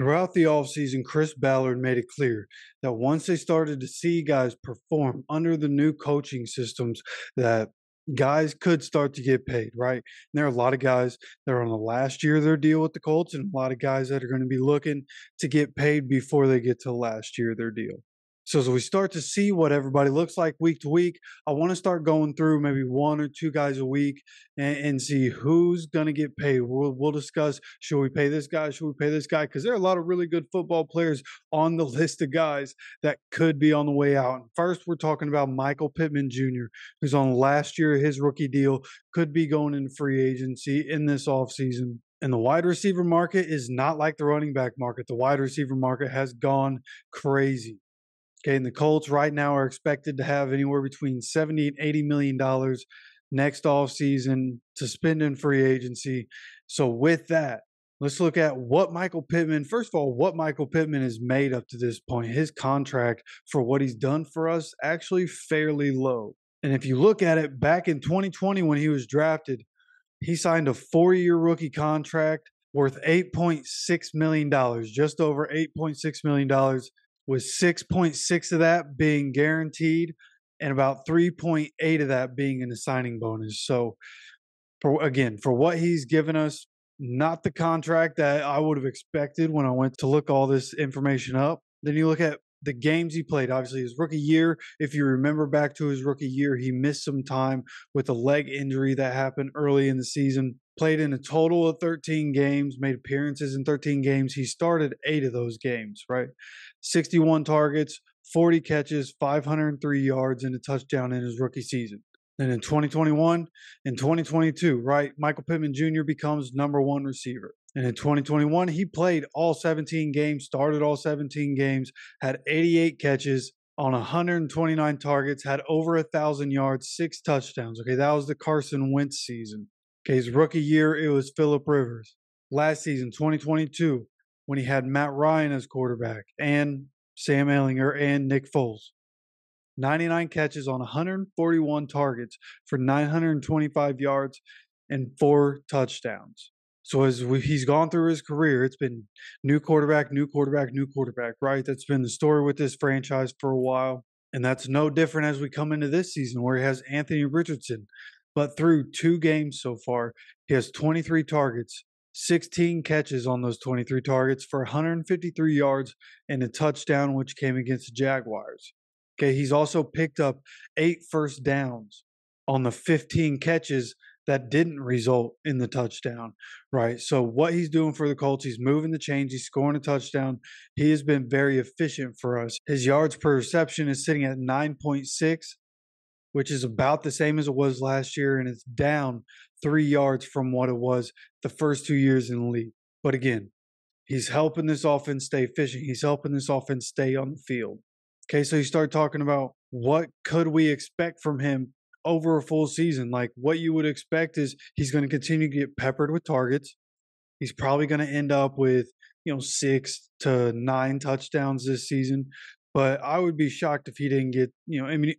Throughout the offseason, Chris Ballard made it clear that once they started to see guys perform under the new coaching systems, that guys could start to get paid, right? And there are a lot of guys that are on the last year of their deal with the Colts, and a lot of guys that are going to be looking to get paid before they get to the last year of their deal. So as we start to see what everybody looks like week to week, I want to start going through maybe one or two guys a week and see who's going to get paid. We'll discuss, should we pay this guy? Should we pay this guy? Because there are a lot of really good football players on the list of guys that could be on the way out. And first, we're talking about Michael Pittman Jr., who's on last year of his rookie deal, could be going into free agency in this offseason. And the wide receiver market is not like the running back market. The wide receiver market has gone crazy. Okay, and the Colts right now are expected to have anywhere between $70 and $80 million next offseason to spend in free agency. So with that, let's look at what Michael Pittman, first of all, what Michael Pittman has made up to this point. His contract for what he's done for us actually fairly low. And if you look at it, back in 2020 when he was drafted, he signed a 4-year rookie contract worth $8.6 million, just over $8.6 million, with 6.6 of that being guaranteed and about 3.8 of that being in the signing bonus. So for what he's given us, not the contract that I would have expected when I went to look all this information up. Then you look at the games he played. Obviously, his rookie year, if you remember back to his rookie year, he missed some time with a leg injury that happened early in the season. Played in a total of 13 games, made appearances in 13 games. He started 8 of those games, right? 61 targets, 40 catches, 503 yards, and a touchdown in his rookie season. Then in 2021 and 2022, right, Michael Pittman Jr. becomes #1 receiver. And in 2021, he played all 17 games, started all 17 games, had 88 catches on 129 targets, had over 1,000 yards, 6 touchdowns. Okay, that was the Carson Wentz season. Okay, his rookie year, it was Phillip Rivers. Last season, 2022, when he had Matt Ryan as quarterback and Sam Ehlinger and Nick Foles. 99 catches on 141 targets for 925 yards and 4 touchdowns. So he's gone through his career, it's been new quarterback, new quarterback, new quarterback, right? That's been the story with this franchise for a while. And that's no different as we come into this season where he has Anthony Richardson. But through 2 games so far, he has 23 targets, 16 catches on those 23 targets for 153 yards and a touchdown, which came against the Jaguars. Okay, he's also picked up 8 first downs on the 15 catches that didn't result in the touchdown, right? So what he's doing for the Colts, he's moving the chains, he's scoring a touchdown. He has been very efficient for us. His yards per reception is sitting at 9.6, which is about the same as it was last year, and it's down 3 yards from what it was the first 2 years in the league. But again, he's helping this offense stay efficient. He's helping this offense stay on the field. Okay, so you start talking about what could we expect from him over a full season. Like what you would expect is he's going to continue to get peppered with targets. He's probably going to end up with, 6 to 9 touchdowns this season. But I would be shocked if he didn't get,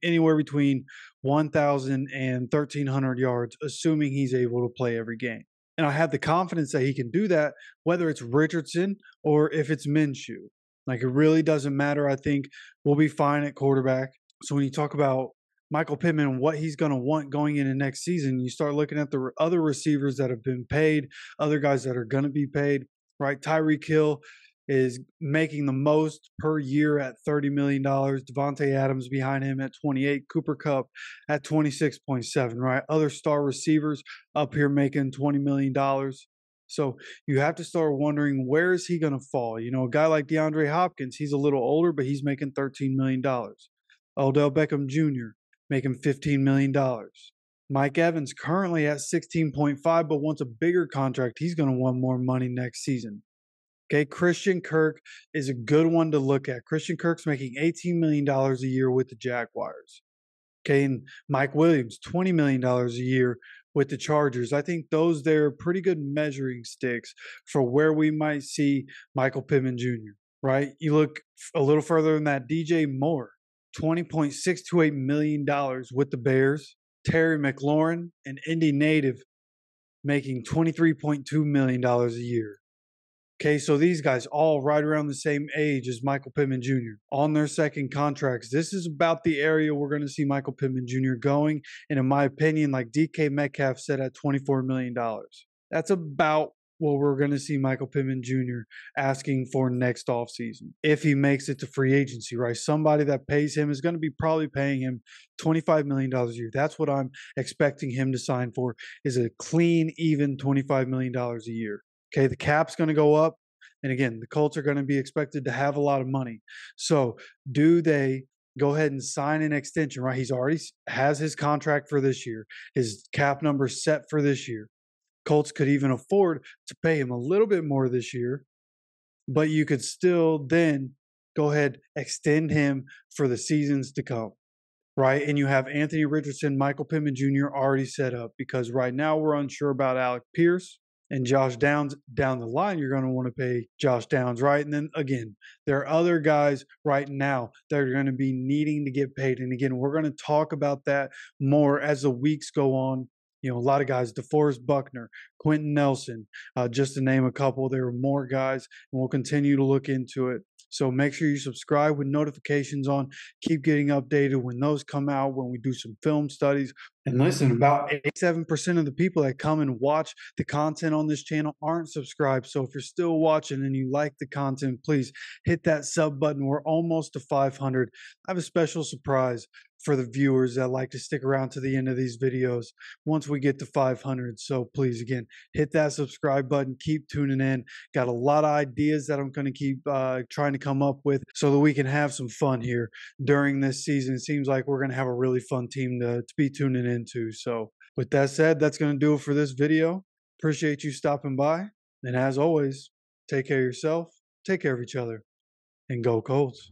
anywhere between 1,000 and 1,300 yards, assuming he's able to play every game. And I have the confidence that he can do that, whether it's Richardson or if it's Minshew. Like, it really doesn't matter. I think we'll be fine at quarterback. So when you talk about Michael Pittman and what he's going to want going into next season, you start looking at the other receivers that have been paid, other guys that are going to be paid, right? Tyreek Hill is making the most per year at $30 million. Devontae Adams behind him at 28. Cooper Kupp at 26.7, right? Other star receivers up here making $20 million. So you have to start wondering, where is he going to fall? A guy like DeAndre Hopkins, he's a little older, but he's making $13 million. Odell Beckham Jr. making $15 million. Mike Evans currently at 16.5, but wants a bigger contract. He's going to want more money next season. Okay, Christian Kirk is a good one to look at. Christian Kirk's making $18 million a year with the Jaguars. Okay, and Mike Williams, $20 million a year with the Chargers. I think they're pretty good measuring sticks for where we might see Michael Pittman Jr., right? You look a little further than that, DJ Moore, $20.628 million with the Bears. Terry McLaurin, an Indy native, making $23.2 million a year. Okay, so these guys all right around the same age as Michael Pittman Jr. on their second contracts. This is about the area we're going to see Michael Pittman Jr. going. And in my opinion, like DK Metcalf said, at $24 million. That's about what we're going to see Michael Pittman Jr. asking for next offseason. If he makes it to free agency, right? Somebody that pays him is going to be probably paying him $25 million a year. That's what I'm expecting him to sign for, is a clean, even $25 million a year. Okay, the cap's going to go up. And again, the Colts are going to be expected to have a lot of money. So, do they go ahead and sign an extension, right? He's already has his contract for this year. His cap number set for this year. Colts could even afford to pay him a little bit more this year, but you could still then go ahead, extend him for the seasons to come, right? And you have Anthony Richardson, Michael Pittman Jr. already set up, because right now we're unsure about Alec Pierce and Josh Downs. Down the line, you're going to want to pay Josh Downs, right? And then again, there are other guys right now that are going to be needing to get paid. And again, we're going to talk about that more as the weeks go on. A lot of guys, DeForest Buckner, Quentin Nelson, just to name a couple. There are more guys, and we'll continue to look into it. So make sure you subscribe with notifications on. Keep getting updated when those come out, when we do some film studies. And listen, about 87% of the people that come and watch the content on this channel aren't subscribed. So if you're still watching and you like the content, please hit that sub button. We're almost to 500. I have a special surprise for the viewers that like to stick around to the end of these videos once we get to 500. So please, again, hit that subscribe button. Keep tuning in. Got a lot of ideas that I'm going to keep trying to come up with so that we can have some fun here during this season. It seems like we're going to have a really fun team to be tuning into. So with that said, that's going to do it for this video. Appreciate you stopping by. And as always, take care of yourself, take care of each other, and go Colts.